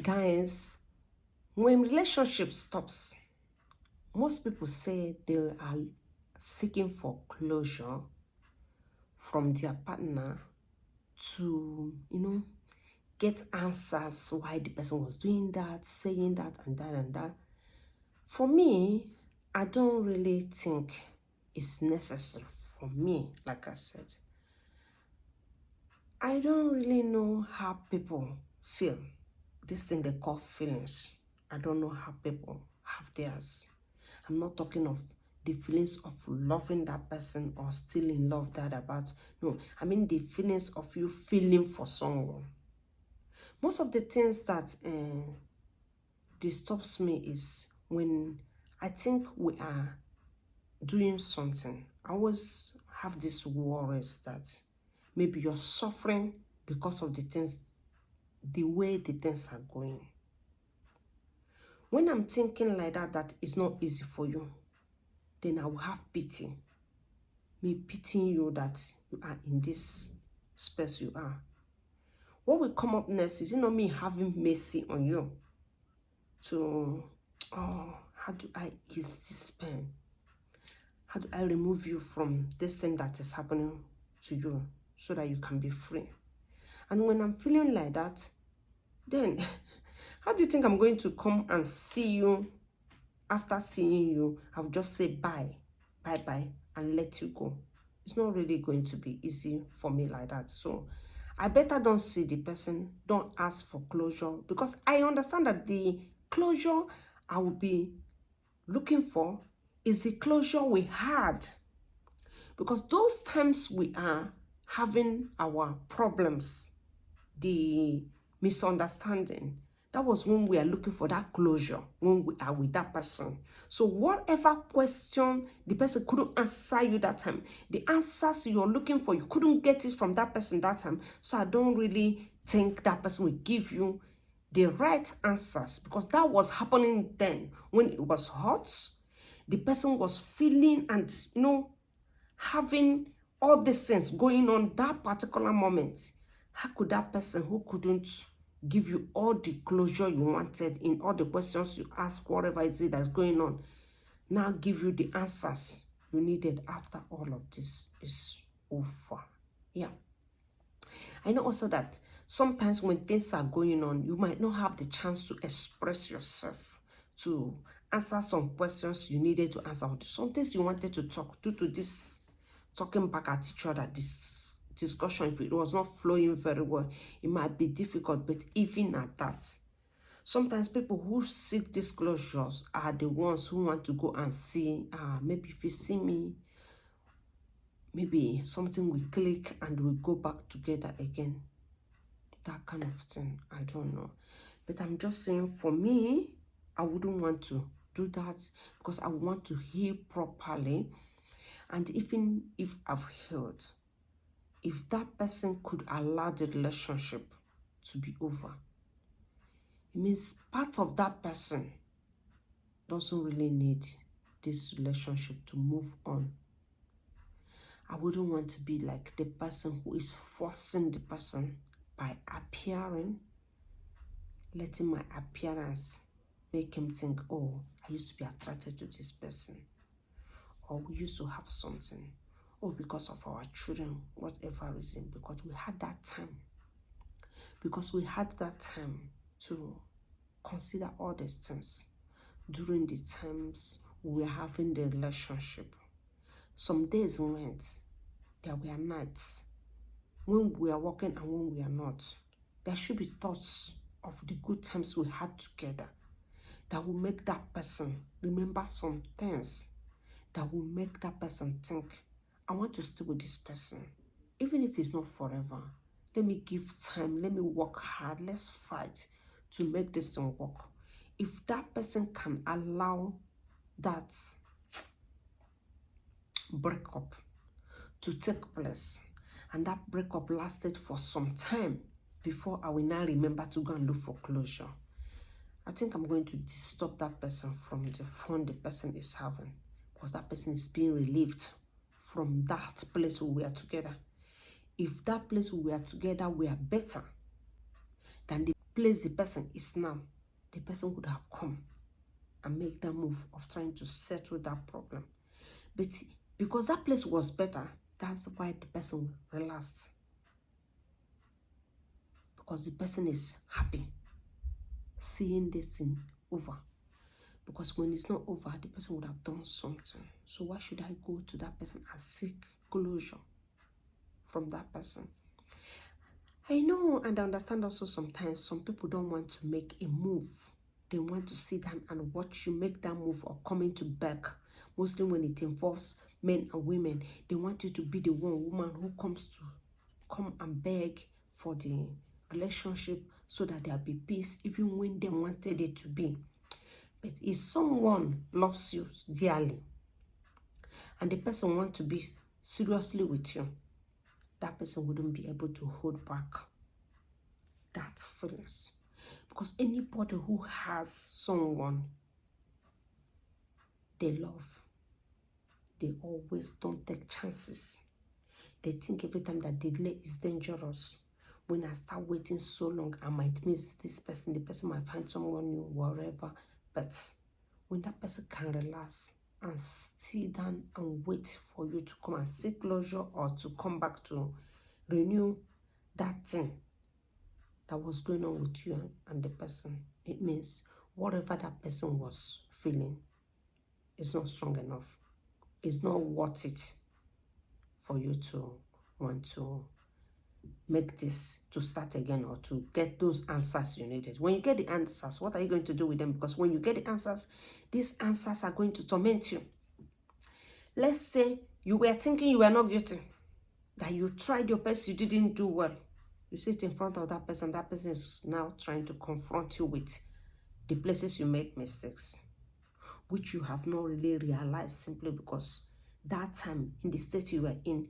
Guys, when relationship stops, most people say they are seeking for closure from their partner to, get answers why the person was doing that, saying that, and that, and that. For me, I don't really think it's necessary for me, like I said. I don't really know how people feel. This thing they call feelings. I don't know how people have theirs. I'm not talking of the feelings of loving that person or still in love that about. No, I mean the feelings of you feeling for someone. Most of the things that disturbs me is when I think we are doing something. I always have these worries that maybe you're suffering because of the things, the way the things are going. When I'm thinking like that, that it's not easy for you, then I will have pity. Me pitying you that you are in this space you are. What will come up next is, me having mercy on you to, how do I ease this pain? How do I remove you from this thing that is happening to you so that you can be free? And when I'm feeling like that, then how do you think I'm going to come and see you? After seeing you, I'll just say bye, bye, and let you go. It's not really going to be easy for me like that. So I better don't see the person, don't ask for closure, because I understand that the closure I will be looking for is the closure we had. Because those times we are having our problems, the misunderstanding, that was when we are looking for that closure, when we are with that person. So whatever question the person couldn't answer you that time, the answers you're looking for, you couldn't get it from that person that time. So I don't really think that person will give you the right answers, because that was happening then when it was hot. The person was feeling and, having all these things going on that particular moment. How could that person who couldn't give you all the closure you wanted in all the questions you asked, whatever it is that's going on, now give you the answers you needed after all of this is over? Yeah. I know also that sometimes when things are going on, you might not have the chance to express yourself, to answer some questions you needed to answer, some things you wanted to talk due to this talking back at each other, this discussion. If it was not flowing very well, it might be difficult. But even at that, sometimes people who seek disclosures are the ones who want to go and see, maybe if you see me, maybe something will click and we go back together again. That kind of thing, I don't know. But I'm just saying, for me, I wouldn't want to do that, because I want to heal properly. And even if I've healed, if that person could allow the relationship to be over, it means part of that person doesn't really need this relationship to move on. I wouldn't want to be like the person who is forcing the person by appearing, letting my appearance make him think, oh, I used to be attracted to this person, or we used to have something, or because of our children, whatever reason, because we had that time. Because we had that time to consider all these things during the times we were having the relationship. Some days went, there were nights when we are working and when we are not. There should be thoughts of the good times we had together that will make that person remember some things, that will make that person think, I want to stay with this person, even if it's not forever. Let me give time, let me work hard, let's fight to make this thing work. If that person can allow that breakup to take place, and that breakup lasted for some time before I will now remember to go and look for closure, I think I'm going to stop that person from the fun the person is having, because that person is being relieved from that place where we are together. If that place we are together we are better than the place the person is now, the person would have come and make that move of trying to settle that problem. But because that place was better, that's why the person relaxed. Because the person is happy seeing this thing over. Because when it's not over, the person would have done something. So why should I go to that person and seek closure from that person? I know and I understand also sometimes some people don't want to make a move. They want to sit down and watch you make that move or come into beg. Mostly when it involves men and women, they want you to be the woman who comes to come and beg for the relationship so that there'll be peace, even when they wanted it to be. But if someone loves you dearly and the person wants to be seriously with you, that person wouldn't be able to hold back that feelings. Because anybody who has someone they love, they always don't take chances. They think every time that delay is dangerous. When I start waiting so long, I might miss this person. The person might find someone new, wherever. But when that person can relax and sit down and wait for you to come and seek closure or to come back to renew that thing that was going on with you and the person, it means whatever that person was feeling is not strong enough. It's not worth it for you to want to make this to start again or to get those answers you needed. When you get the answers, what are you going to do with them? Because when you get the answers, these answers are going to torment you. Let's say you were thinking you were not guilty, that you tried your best, you didn't do well. You sit in front of that person is now trying to confront you with the places you made mistakes, which you have not really realized simply because that time in the state you were in,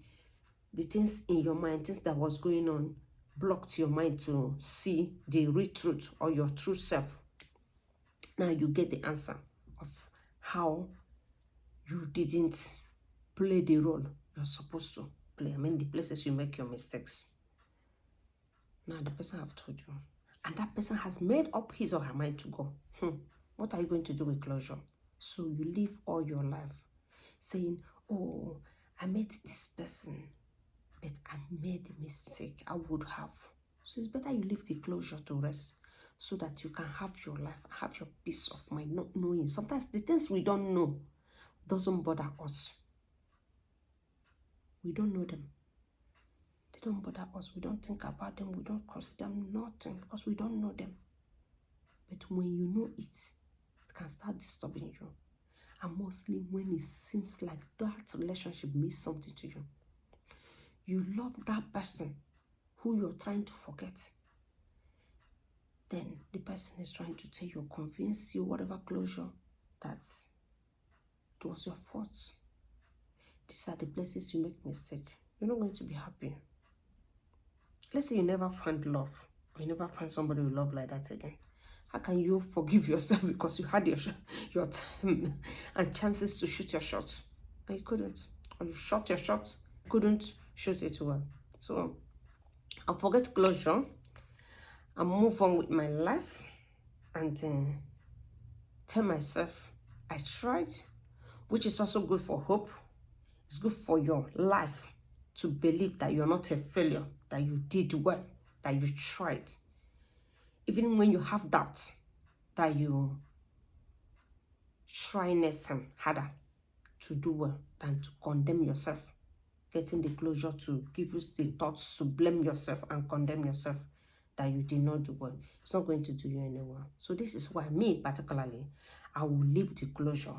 the things in your mind, things that was going on, blocked your mind to see the real truth or your true self. Now you get the answer of how you didn't play the role you're supposed to play. I mean, the places you make your mistakes. Now the person have told you, and that person has made up his or her mind to go. What are you going to do with closure? So you live all your life saying, oh, I met this person, but I made a mistake. I would have. So it's better you leave the closure to rest so that you can have your life, have your peace of mind, not knowing. Sometimes the things we don't know doesn't bother us. We don't know them. They don't bother us. We don't think about them. We don't consider them nothing because we don't know them. But when you know it, it can start disturbing you. And mostly when it seems like that relationship means something to you. You love that person who you're trying to forget. Then the person is trying to tell you, convince you, whatever closure, that it was your fault. These are the places you make mistake. You're not going to be happy. Let's say you never find love, or you never find somebody you love like that again. How can you forgive yourself because you had your time and chances to shoot your shot and you couldn't? Or you shot your shot, couldn't shoot it well. So I'll forget closure and move on with my life and tell myself I tried, which is also good for hope. It's good for your life to believe that you're not a failure, that you did well, that you tried. Even when you have doubt, that you try next time harder to do well than to condemn yourself. Getting the closure to give you the thoughts to blame yourself and condemn yourself that you did not do well. It's not going to do you any well. So this is why me particularly, I will leave the closure.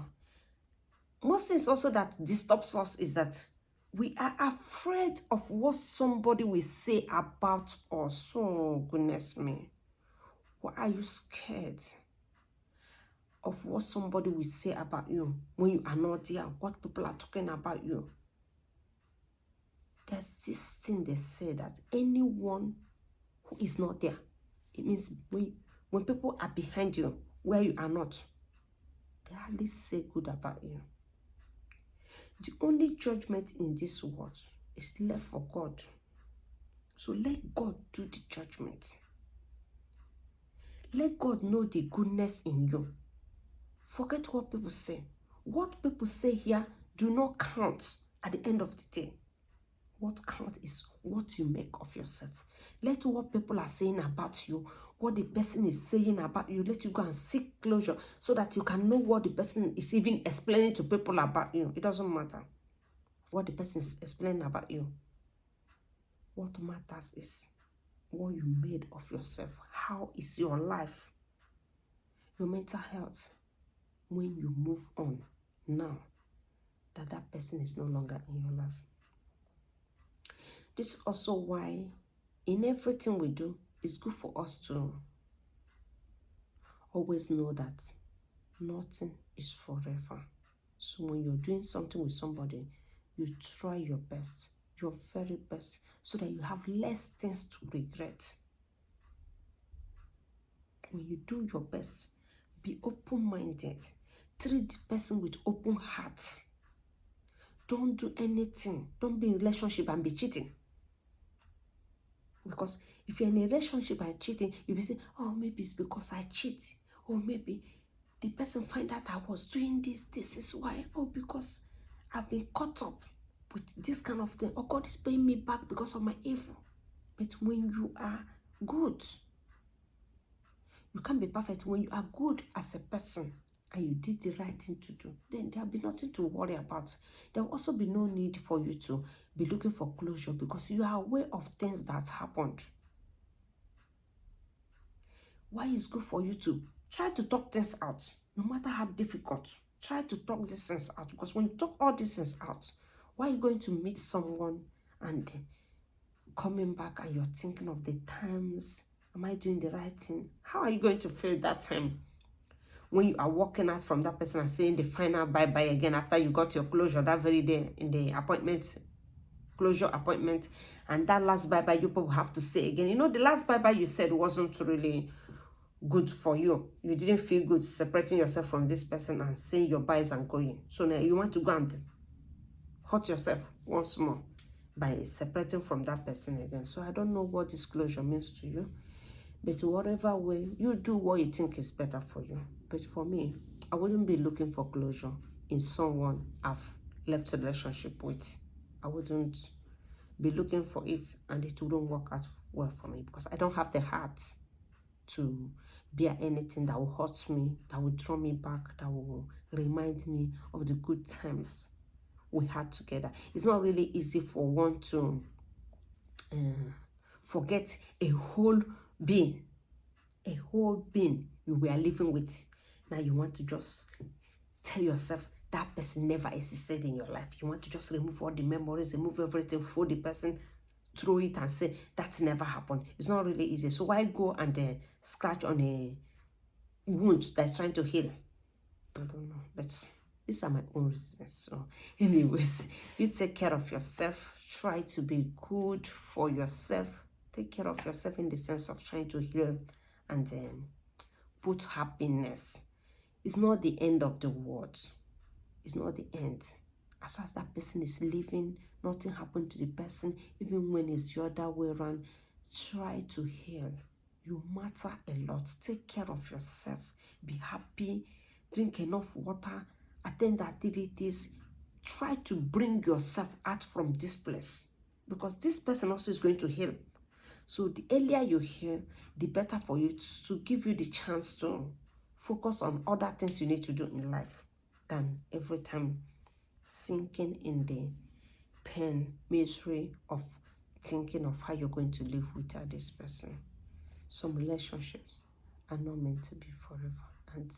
Most things also that disturbs us is that we are afraid of what somebody will say about us. Oh, goodness me. Why are you scared of what somebody will say about you when you are not there? What people are talking about you? There's this thing they say that anyone who is not there, it means when people are behind you, where you are not, they hardly say good about you. The only judgment in this world is left for God. So let God do the judgment. Let God know the goodness in you. Forget what people say. What people say here do not count at the end of the day. What counts is what you make of yourself. Let what people are saying about you, what the person is saying about you, let you go and seek closure so that you can know what the person is even explaining to people about you. It doesn't matter what the person is explaining about you. What matters is what you made of yourself. How is your life? Your mental health. When you move on now that person is no longer in your life. This is also why in everything we do, it's good for us to always know that nothing is forever. So when you're doing something with somebody, you try your best, your very best, so that you have less things to regret. When you do your best, be open-minded. Treat the person with open heart. Don't do anything. Don't be in a relationship and be cheating. Because if you're in a relationship and cheating, you'll be saying, oh, maybe it's because I cheat. Or maybe the person find out I was doing this. This is why. Oh, because I've been caught up with this kind of thing. Or God is paying me back because of my evil. But when you are good, you can't be perfect. When you are good as a person and you did the right thing to do, then there'll be nothing to worry about. There will also be no need for you to be looking for closure because you are aware of things that happened. Why it's good for you to try to talk things out, no matter how difficult. Try to talk these things out, because when you talk all these things out, why are you going to meet someone and coming back and you're thinking of the times, am I doing the right thing? How are you going to feel that time when you are walking out from that person and saying the final bye-bye again after you got your closure that very day in the appointment, closure appointment, and that last bye-bye you probably have to say again? You know, the last bye-bye you said wasn't really good for you. You didn't feel good separating yourself from this person and saying your byes and going. So now you want to go and hurt yourself once more by separating from that person again. So I don't know what disclosure means to you, but whatever way, you do what you think is better for you. But for me, I wouldn't be looking for closure in someone I've left a relationship with. I wouldn't be looking for it and it wouldn't work out well for me, because I don't have the heart to bear anything that will hurt me, that will draw me back, that will remind me of the good times we had together. It's not really easy for one to forget a whole being you were living with. Now you want to just tell yourself that person never existed in your life. You want to just remove all the memories, remove everything, throw the person, throw it and say that never happened. It's not really easy. So why go and scratch on a wound that's trying to heal? I don't know, but these are my own reasons. So anyways, you take care of yourself. Try to be good for yourself. Take care of yourself in the sense of trying to heal and put happiness. It's not the end of the world. It's not the end. As far as that person is living, nothing happened to the person. Even when it's the other way around, try to heal. You matter a lot. Take care of yourself. Be happy. Drink enough water. Attend activities. Try to bring yourself out from this place, because this person also is going to heal. So the earlier you heal, the better for you, to give you the chance to focus on other things you need to do in life than every time sinking in the pain, misery of thinking of how you're going to live without this person. Some relationships are not meant to be forever, and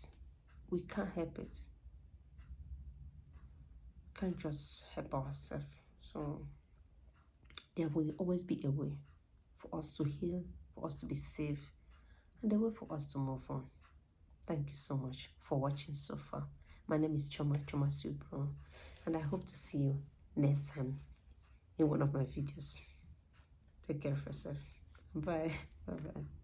we can't help it. We can't just help ourselves. So there will always be a way for us to heal, for us to be safe, and a way for us to move on. Thank you so much for watching so far. My name is Choma Subro, and I hope to see you next time in one of my videos. Take care of yourself. Bye. Bye-bye.